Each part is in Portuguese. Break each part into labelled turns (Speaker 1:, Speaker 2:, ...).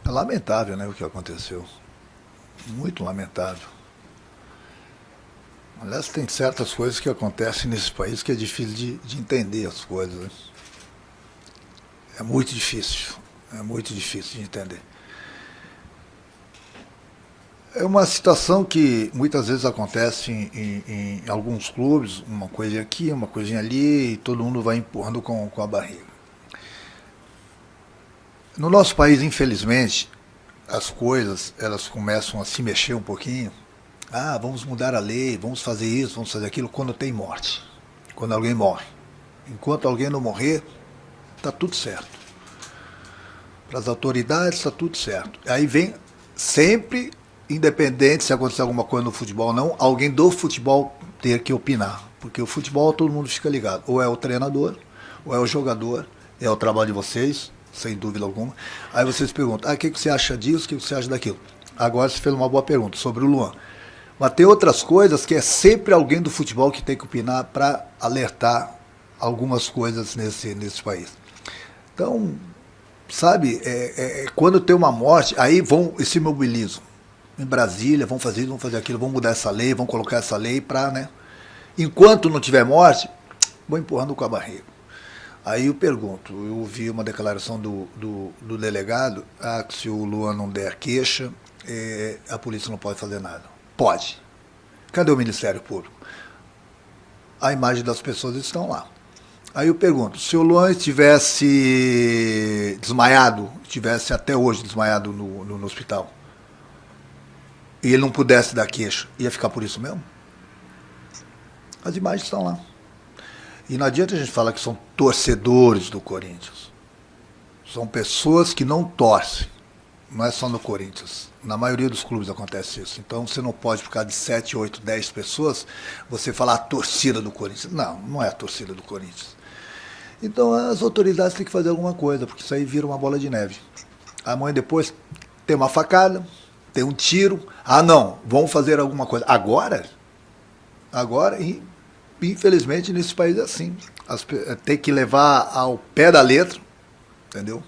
Speaker 1: É lamentável, né, o que aconteceu. Muito lamentável. Aliás, tem certas coisas que acontecem nesse país que é difícil de entender as coisas, né? É muito difícil. É muito difícil de entender. É uma situação que muitas vezes acontece em alguns clubes, uma coisinha aqui, uma coisinha ali, e todo mundo vai empurrando com a barriga. No nosso país, infelizmente, as coisas elas começam a se mexer um pouquinho. Ah, vamos mudar a lei, vamos fazer isso, vamos fazer aquilo quando tem morte, quando alguém morre. Enquanto alguém não morrer, está tudo certo. Para as autoridades está tudo certo. Aí vem sempre, independente se acontecer alguma coisa no futebol ou não, alguém do futebol ter que opinar. Porque o futebol todo mundo fica ligado. Ou é o treinador, ou é o jogador, é o trabalho de vocês, sem dúvida alguma. Aí vocês perguntam, o que você acha disso, o que você acha daquilo? Agora você fez uma boa pergunta sobre o Luan. Mas tem outras coisas que é sempre alguém do futebol que tem que opinar para alertar algumas coisas nesse país. Então, sabe, quando tem uma morte, aí vão e se mobilizam. Em Brasília, vão fazer isso, vão fazer aquilo, vão mudar essa lei, vão colocar essa lei para, né? Enquanto não tiver morte, vou empurrando com a barriga. Aí eu pergunto, eu ouvi uma declaração do delegado, que se o Luan não der queixa, a polícia não pode fazer nada. Pode. Cadê o Ministério Público? A imagem das pessoas estão lá. Aí eu pergunto, se o Luan estivesse desmaiado, estivesse até hoje desmaiado no hospital, e ele não pudesse dar queixa, ia ficar por isso mesmo? As imagens estão lá. E não adianta a gente falar que são torcedores do Corinthians. São pessoas que não torcem. Não é só no Corinthians. Na maioria dos clubes acontece isso. Então você não pode, por causa de 7, 8, 10 pessoas, você falar a torcida do Corinthians. Não, não é a torcida do Corinthians. Então as autoridades têm que fazer alguma coisa, porque isso aí vira uma bola de neve. Amanhã depois tem uma facada, tem um tiro. Ah, não, vamos fazer alguma coisa. Agora, infelizmente, nesse país é assim. Tem que levar ao pé da letra, entendeu?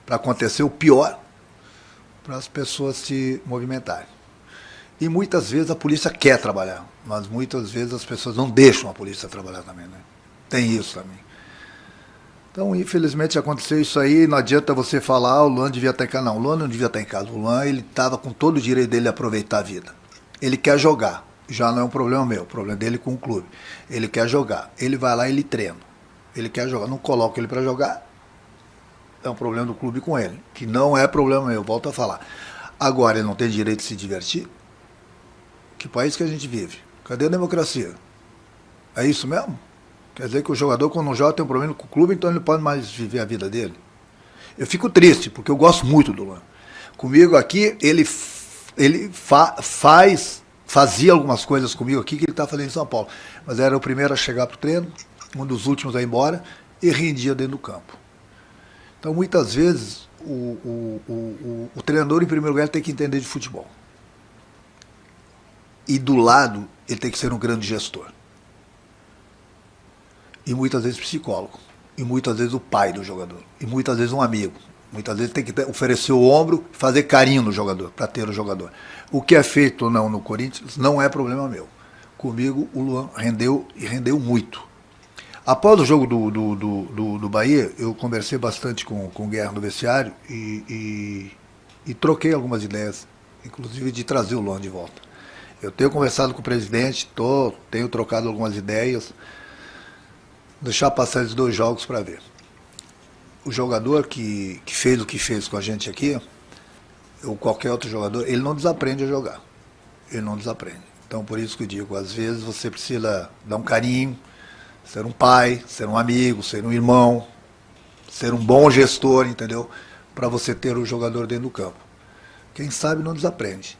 Speaker 1: Para acontecer o pior, para as pessoas se movimentarem. E muitas vezes a polícia quer trabalhar, mas muitas vezes as pessoas não deixam a polícia trabalhar também, né? Tem isso também. Então, infelizmente, aconteceu isso aí, não adianta você falar, o Luan devia estar em casa. Não, o Luan não devia estar em casa. O Luan, ele estava com todo o direito dele de aproveitar a vida. Ele quer jogar, já não é um problema meu, o problema dele com o clube. Ele quer jogar, ele vai lá e ele treina. Ele quer jogar, não coloca ele para jogar, é um problema do clube com ele, que não é problema meu, volto a falar. Agora, ele não tem direito de se divertir? Que país que a gente vive? Cadê a democracia? É isso mesmo? Quer dizer que o jogador, quando não joga, tem um problema com o clube, então ele não pode mais viver a vida dele? Eu fico triste, porque eu gosto muito do Luan. Comigo aqui, ele fazia algumas coisas comigo aqui que ele está fazendo em São Paulo. Mas era o primeiro a chegar para o treino, um dos últimos a ir embora, e rendia dentro do campo. Então, muitas vezes, o treinador, em primeiro lugar, tem que entender de futebol. E do lado, ele tem que ser um grande gestor. E muitas vezes psicólogo. E muitas vezes o pai do jogador. E muitas vezes um amigo. Muitas vezes tem que oferecer o ombro, fazer carinho no jogador, para ter o jogador. O que é feito ou não no Corinthians não é problema meu. Comigo, o Luan rendeu e rendeu muito. Após o jogo do Bahia, eu conversei bastante com o Guerra no vestiário e troquei algumas ideias, inclusive de trazer o Luan de volta. Eu tenho conversado com o presidente, tenho trocado algumas ideias, deixar passar esses 2 jogos para ver. O jogador que fez o que fez com a gente aqui, ou qualquer outro jogador, ele não desaprende a jogar. Ele não desaprende. Então, por isso que eu digo, às vezes você precisa dar um carinho, ser um pai, ser um amigo, ser um irmão, ser um bom gestor, entendeu? Para você ter o jogador dentro do campo. Quem sabe não desaprende.